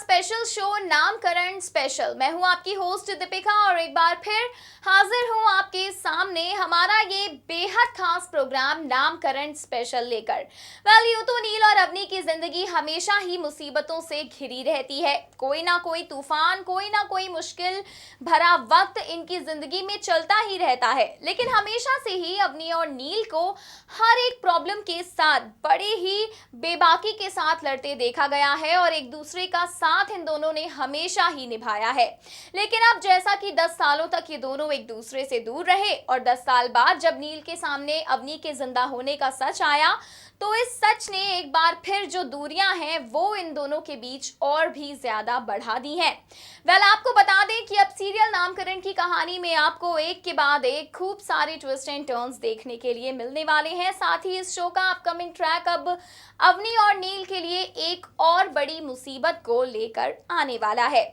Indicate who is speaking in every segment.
Speaker 1: Special show नामकरण special. मैं हूं आपकी होस्ट दीपिका और एक बार फिर हाजिर हूं आपके सामने हमारा ये बेहद खास प्रोग्राम नामकरण स्पेशल लेकर। यूं तो नील और अवनी की जिंदगी हमेशा ही मुसीबतों से घिरी रहती है। कोई ना कोई तूफान, कोई ना कोई मुश्किल भरा वक्त इनकी जिंदगी में चलता ही रहता है, लेकिन हमेशा से ही अवनी और नील को हर एक प्रॉब्लम के साथ बड़े ही बेबाकी के साथ लड़ते देखा गया है और एक दूसरे का साथ इन दोनों ने हमेशा ही निभाया है। लेकिन अब जैसा कि 10 सालों तक ये दोनों एक दूसरे से दूर रहे और 10 साल बाद जब नील के सामने अवनी के जिंदा होने का सच आया, तो इस सच ने एक बार फिर जो दूरियां हैं वो इन दोनों के बीच और भी ज्यादा बढ़ा दी हैं। आपको बता दें कि अब सीरियल नामकरण की कहानी में आपको एक के बाद एक खूब सारे ट्विस्ट एंड टर्न्स देखने के लिए मिलने वाले हैं। साथ ही इस शो का अपकमिंग ट्रैक अब अवनी और नील के लिए एक और बड़ी मुसीबत को लेकर आने वाला है।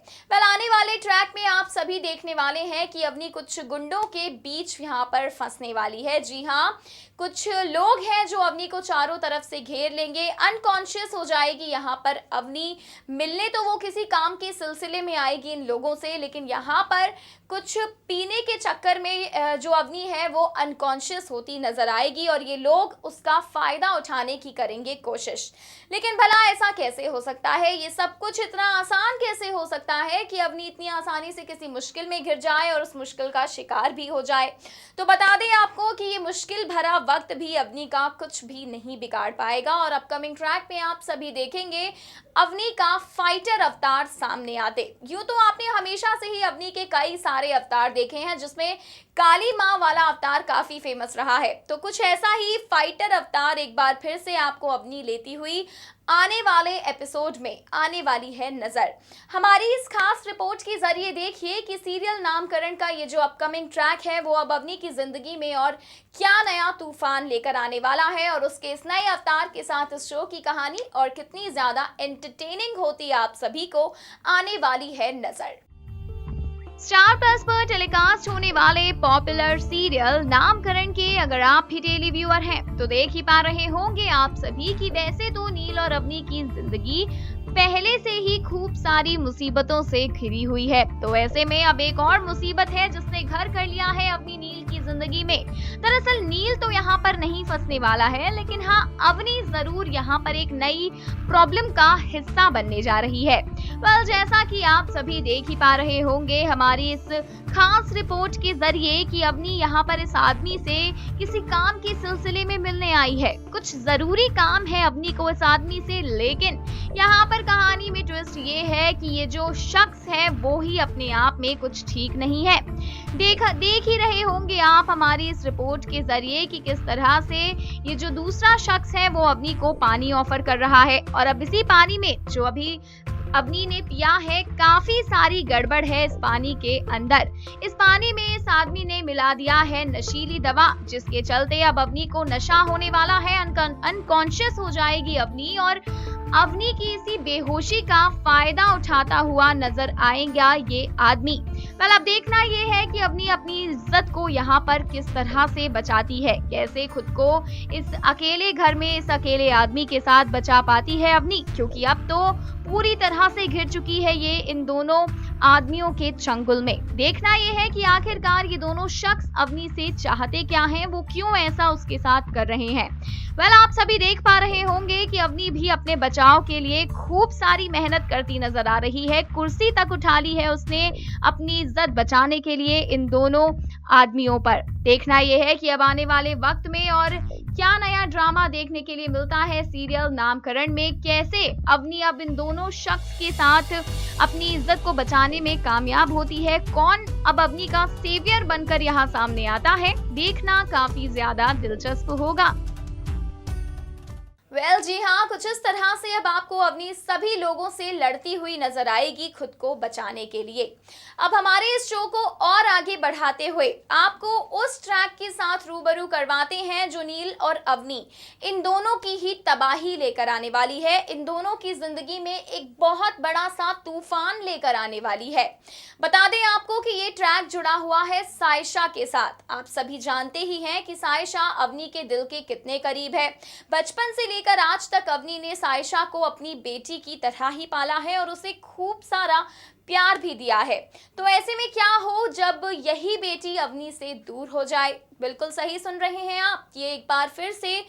Speaker 1: आने वाले ट्रैक में आप सभी देखने वाले हैं कि अवनी कुछ गुंडों के बीच यहाँ पर फंसने वाली है। जी हाँ, कुछ लोग हैं जो अवनी को चारों तरफ से घेर लेंगे। अनकॉन्शियस हो जाएगी यहाँ पर अवनी। मिलने तो वो किसी काम के सिलसिले में आएगी इन लोगों से, लेकिन यहाँ पर कुछ पीने के चक्कर में जो अवनी है वो अनकॉन्शियस होती नजर आएगी और ये लोग उसका फायदा उठाने की करेंगे कोशिश। लेकिन भला ऐसा कैसे हो सकता है? ये सब कुछ इतना आसान कैसे हो सकता है कि अवनी इतनी आसानी से किसी मुश्किल में घिर जाए और उस मुश्किल का शिकार भी हो जाए? तो बता दें आपको कि ये मुश्किल भरा वक्त भी अवनी का कुछ भी नहीं बिगाड़ पाएगा और अपकमिंग ट्रैक पे आप सभी देखेंगे अवनी का फाइटर अवतार सामने आते। यूं तो आपने हमेशा से ही अवनी के कई सारे अवतार देखे हैं, जिसमें काली मां वाला अवतार काफी फेमस रहा है। तो कुछ ऐसा ही फाइटर अवतार एक बार फिर से आपको अवनी लेती हुई आने वाले एपिसोड में आने वाली है नजर। हमारी इस खास रिपोर्ट के जरिए देखिए कि सीरियल नामकरण का ये जो अपकमिंग ट्रैक है वो अब अवनी की जिंदगी में और क्या नया तूफान लेकर आने वाला है और उसके इस नए अवतार के साथ इस शो की कहानी और कितनी ज्यादा एंटरटेनिंग होती आप सभी को आने वाली है नजर। स्टार प्लस पर टेलीकास्ट होने वाले पॉपुलर सीरियल नामकरण के अगर आप भी डेली व्यूअर हैं तो देख ही पा रहे होंगे आप सभी कि वैसे तो नील और अवनी की जिंदगी पहले से ही खूब सारी मुसीबतों से घिरी हुई है। तो ऐसे में अब एक और मुसीबत है जिसने घर कर लिया है अपनी नील की जिंदगी में। दरअसल नील तो यहाँ पर नहीं फंसने वाला है, लेकिन हाँ अवनी जरूर यहाँ पर एक नई प्रॉब्लम का हिस्सा बनने जा रही है। जैसा कि आप सभी देख ही पा रहे होंगे हमारी इस खास रिपोर्ट के जरिए कि अवनी यहाँ पर इस आदमी से किसी काम के सिलसिले में मिलने आई है। कुछ जरूरी काम है अवनी को इस आदमी से, लेकिन यहाँ पर कहानी में ट्विस्ट ये है कि ये जो शख्स है वो ही अपने आप में कुछ ठीक नहीं है। देख ही रहे होंगे आप हमारी इस रिपोर्ट के जरिए कि किस तरह से ये जो दूसरा शख्स है वो अवनी को पानी ऑफर कर रहा है और अब इसी पानी में जो अभी अवनी ने पिया है काफी सारी गड़बड़ है इस पानी के अंदर। इस पानी में इस आदमी ने मिला दिया है नशीली दवा, जिसके चलते अब अवनी को नशा होने वाला है। अनकॉन्शियस हो जाएगी अवनी और अवनी की इसी बेहोशी का फायदा उठाता हुआ नजर आएगा ये आदमी। अब देखना ये है कि अवनी अपनी इज्जत को यहाँ पर किस तरह से बचाती है, कैसे खुद को इस अकेले घर में इस अकेले आदमी के साथ बचा पाती है अवनी, क्योंकि अब तो पूरी तरह से घिर चुकी है ये इन दोनों आदमियों के चंगुल में। देखना ये है कि आखिरकार ये दोनों शख्स अवनी से चाहते क्या हैं, वो क्यों ऐसा उसके साथ कर रहे हैं। आप सभी देख पा रहे होंगे कि अवनी भी अपने बचाव के लिए खूब सारी मेहनत करती नजर आ रही है। कुर्सी तक उठा ली है उसने अपनी इज्जत बचाने के लिए इन दोनों आदमियों पर। देखना यह है कि अब आने वाले वक्त में और क्या नया ड्रामा देखने के लिए मिलता है सीरियल नामकरण में, कैसे अवनी अब इन दोनों शख्स के साथ अपनी इज्जत को बचाने में कामयाब होती है, कौन अब अवनी का सेवियर बनकर यहाँ सामने आता है, देखना काफी ज्यादा दिलचस्प होगा। जी हाँ, कुछ इस तरह से अब आपको अवनी सभी लोगों से लड़ती हुई नजर आएगी खुद को बचाने के लिए। अब हमारे इस शो को और आगे बढ़ाते हुए आपको उस ट्रैक के साथ रूबरू करवाते हैं जो नील और अवनी इन दोनों की ही तबाही लेकर आने वाली है। इन दोनों की जिंदगी में एक बहुत बड़ा सा तूफान लेकर आने वाली है। बता दें आपको कि ये ट्रैक जुड़ा हुआ है सायशा के साथ। आप सभी जानते ही हैं कि सायशा अवनी के दिल के कितने करीब है। बचपन से लेकर आज तक अवनी ने साइशा को अपनी बेटी की तरह ही पाला है और उसे खूब सारा प्यार भी दिया है। तो ऐसे में क्या हो जब यही बेटी अवनी से दूर हो जाए? बिल्कुल सही सुन रहे हैं आप, ये एक बार फिर से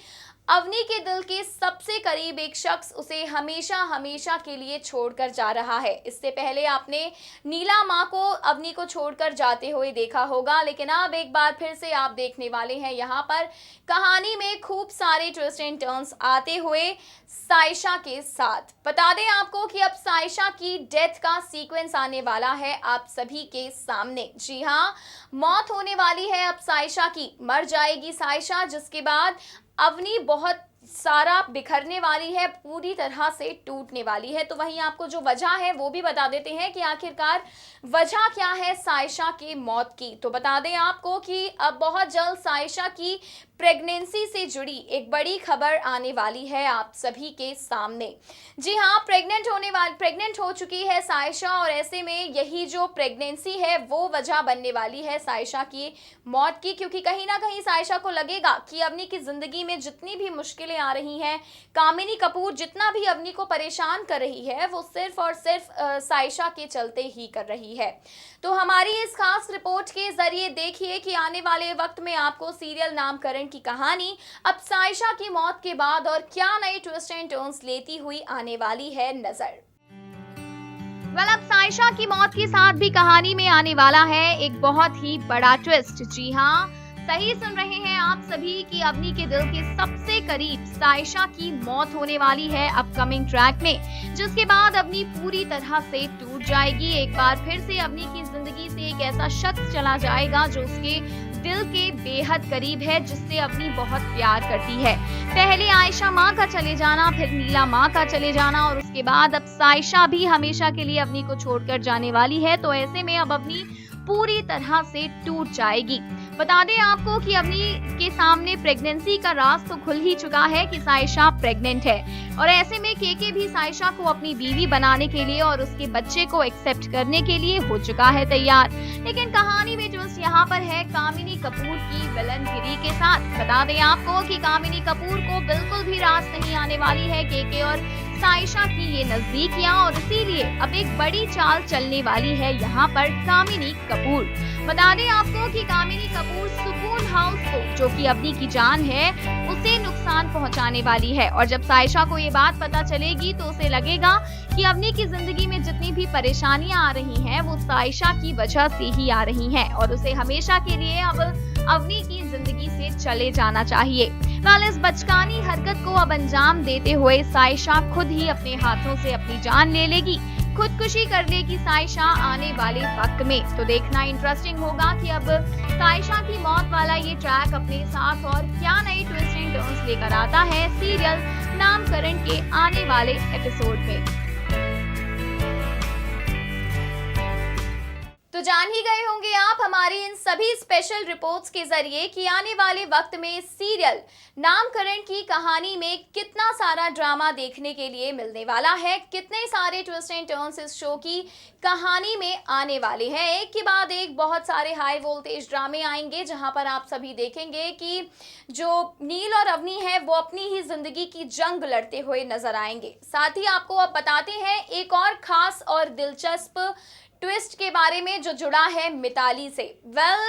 Speaker 1: अवनी के दिल के सबसे करीब एक शख्स उसे हमेशा हमेशा के लिए छोड़कर जा रहा है। इससे पहले आपने नीला माँ को अवनी को छोड़कर जाते हुए देखा होगा, लेकिन अब एक बार फिर से आप देखने वाले हैं यहाँ पर कहानी में खूब सारे ट्विस्ट एंड टर्न्स आते हुए साइशा के साथ। बता दें आपको कि अब साइशा की डेथ का सीक्वेंस आने वाला है आप सभी के सामने। जी हाँ, मौत होने वाली है अब साइशा की, मर जाएगी साइशा, जिसके बाद अवनी बहुत सारा बिखरने वाली है, पूरी तरह से टूटने वाली है। तो वहीं आपको जो वजह है वो भी बता देते हैं कि आखिरकार वजह क्या है साइशा की मौत की। तो बता दें आपको कि अब बहुत जल्द साइशा की प्रेगनेंसी से जुड़ी एक बड़ी खबर आने वाली है आप सभी के सामने। जी हाँ, प्रेग्नेंट हो चुकी है साइशा और ऐसे में यही जो प्रेगनेंसी है वो वजह बनने वाली है साइशा की मौत की, क्योंकि कहीं ना कहीं साइशा को लगेगा कि अवनी की जिंदगी में जितनी भी मुश्किलें आ रही हैं, कामिनी कपूर जितना भी अवनी को परेशान कर रही है, वो सिर्फ और सिर्फ साइशा के चलते ही कर रही है। तो हमारी इस खास रिपोर्ट के जरिए देखिए कि आने वाले वक्त में आपको सीरियल नामकरण की कहानी अब साइशा की मौत के बाद और क्या नए ट्विस्ट एंड टर्न्स लेती हुई आने वाली है नजर। अब साइशा की मौत के साथ भी कहानी में आने वाला है एक बहुत ही बड़ा ट्विस्ट। जी हाँ, सही सुन रहे हैं आप सभी कि अवनी के दिल के सबसे करीब साइशा की मौत होने वाली है अपकमिंग ट्रैक में, जिसके बाद अवनी पूरी तरह से टूट जाएगी। एक बार फिर से अवनी की जिंदगी से एक ऐसा शख्स चला जाएगा जो उसके दिल के बेहद करीब है, जिससे अवनी बहुत प्यार करती है। पहले आयशा माँ का चले जाना, फिर नीला माँ का चले जाना और उसके बाद अब साइशा भी हमेशा के लिए अवनी को छोड़कर जाने वाली है। तो ऐसे में अब अवनी पूरी तरह से टूट जाएगी। बता दें आपको कि अवनी के सामने प्रेगनेंसी का राज तो खुल ही चुका है कि साइशा प्रेग्नेंट है और ऐसे में केके भी साइशा को अपनी बीवी बनाने के लिए और उसके बच्चे को एक्सेप्ट करने के लिए हो चुका है तैयार। लेकिन कहानी में ट्विस्ट यहाँ पर है कामिनी कपूर की विलनगिरी के साथ। बता दें आपको कि कामिनी कपूर को बिल्कुल भी रास नहीं आने वाली है केके और साइशा की ये नजदीकियां और इसीलिए अब एक बड़ी चाल चलने वाली है यहाँ पर कामिनी कपूर। बता दें आपको कि कामिनी कपूर सुकून हाउस को, जो कि अवनी की जान है, उसे नुकसान पहुंचाने वाली है और जब साइशा को ये बात पता चलेगी तो उसे लगेगा कि अवनी की जिंदगी में जितनी भी परेशानियां आ रही हैं वो साइशा की वजह से ही आ रही हैं और उसे हमेशा के लिए अब अवनी की जिंदगी से चले जाना चाहिए। इस बचकानी हरकत को अब अंजाम देते हुए साइशा खुद ही अपने हाथों से अपनी जान ले लेगी, खुदकुशी कर लेगी साइशा आने वाले वक्त में। तो देखना इंटरेस्टिंग होगा कि अब साइशा की मौत वाला ये ट्रैक अपने साथ और क्या नए ट्विस्ट एंड टर्न्स लेकर आता है सीरियल नामकरण के आने वाले एपिसोड में। तो जान ही गए होंगे आप हमारी इन सभी स्पेशल रिपोर्ट्स के जरिए कि आने वाले वक्त में सीरियल नामकरण की कहानी में कितना सारा ड्रामा देखने के लिए मिलने वाला है, कितने सारे ट्विस्ट एंड टर्न्स इस शो की कहानी में आने वाले हैं। एक के बाद एक बहुत सारे हाई वोल्टेज ड्रामे आएंगे जहां पर आप सभी देखेंगे कि जो नील और अवनी है वो अपनी ही जिंदगी की जंग लड़ते हुए नजर आएंगे। साथ ही आपको अब बताते हैं एक और खास और दिलचस्प ट्विस्ट के बारे में जो जुड़ा है मिताली से।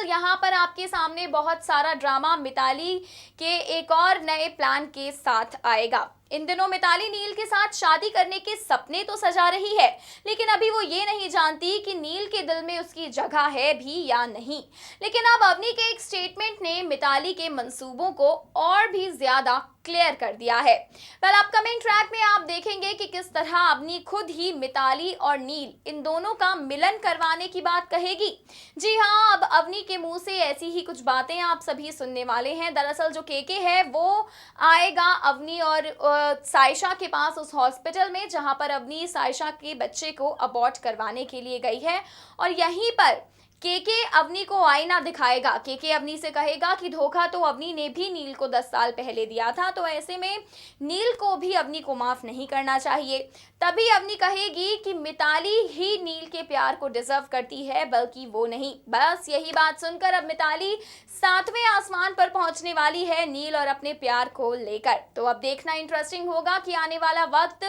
Speaker 1: यहाँ पर आपके सामने बहुत सारा ड्रामा मिताली के एक और नए प्लान के साथ आएगा। इन दिनों मिताली नील के साथ शादी करने के सपने तो सजा रही है, लेकिन अभी वो ये नहीं जानती कि नील के दिल में उसकी जगह है भी या नहीं। लेकिन अब अवनी के एक स्टेटमेंट ने मिताली के मंसूबों को और भी ज्यादा क्लियर कर दिया है। अपकमिंग ट्रैक में आप देखेंगे कि किस तरह अवनी खुद ही मिताली और नील इन दोनों का मिलन करवाने की बात कहेगी। जी हाँ, अब अवनी के मुंह से ऐसी ही कुछ बातें आप सभी सुनने वाले हैं। दरअसल जो केके है वो आएगा अवनी और साइशा के पास उस हॉस्पिटल में जहां पर अवनी साइशा के बच्चे को अबॉर्ट करवाने के लिए गई है और यहीं पर केके अवनी को आईना दिखाएगा। केके अवनी से कहेगा कि धोखा तो अवनी ने भी नील को 10 साल पहले दिया था, तो ऐसे में नील को भी अवनी को माफ नहीं करना चाहिए। तभी अवनी कहेगी कि मिताली ही नील के प्यार को डिजर्व करती है, बल्कि वो नहीं। बस यही बात सुनकर अब मिताली 7वें आसमान पर पहुंचने वाली है नील और अपने प्यार को लेकर। तो अब देखना इंटरेस्टिंग होगा कि आने वाला वक्त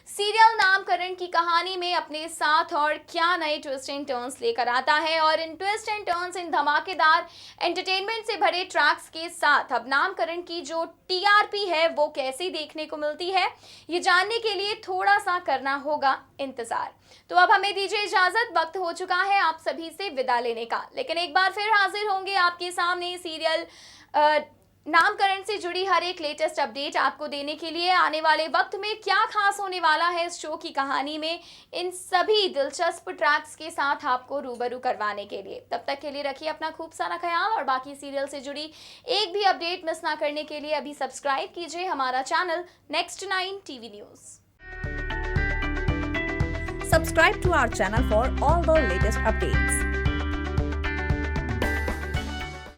Speaker 1: सीरियल नामकरण की कहानी में अपने साथ और क्या नए ट्विस्ट एंड टर्न्स लेकर आता है, और इन ट्विस्ट एंड टर्न्स, इन धमाकेदार एंटरटेनमेंट से भरे ट्रैक्स के साथ अब नामकरण की जो टीआरपी है वो कैसी देखने को मिलती है, ये जानने के लिए थोड़ा सा करना होगा इंतजार। तो अब हमें दीजिए इजाजत, वक्त हो चुका है आप सभी से विदा लेने का, लेकिन एक बार फिर हाजिर होंगे आपके सामने सीरियल नामकरण से जुड़ी हर एक लेटेस्ट अपडेट आपको देने के लिए। आने वाले वक्त में क्या खास होने वाला है इस शो की कहानी में, इन सभी दिलचस्प ट्रैक्स के साथ आपको रूबरू करवाने के लिए। तब तक के लिए रखिए अपना खूब सारा ख्याल, और बाकी सीरियल से जुड़ी एक भी अपडेट मिस ना करने के लिए अभी सब्सक्राइब कीजिए हमारा channel next 9 TV news.
Speaker 2: Subscribe to our channel for all the latest updates.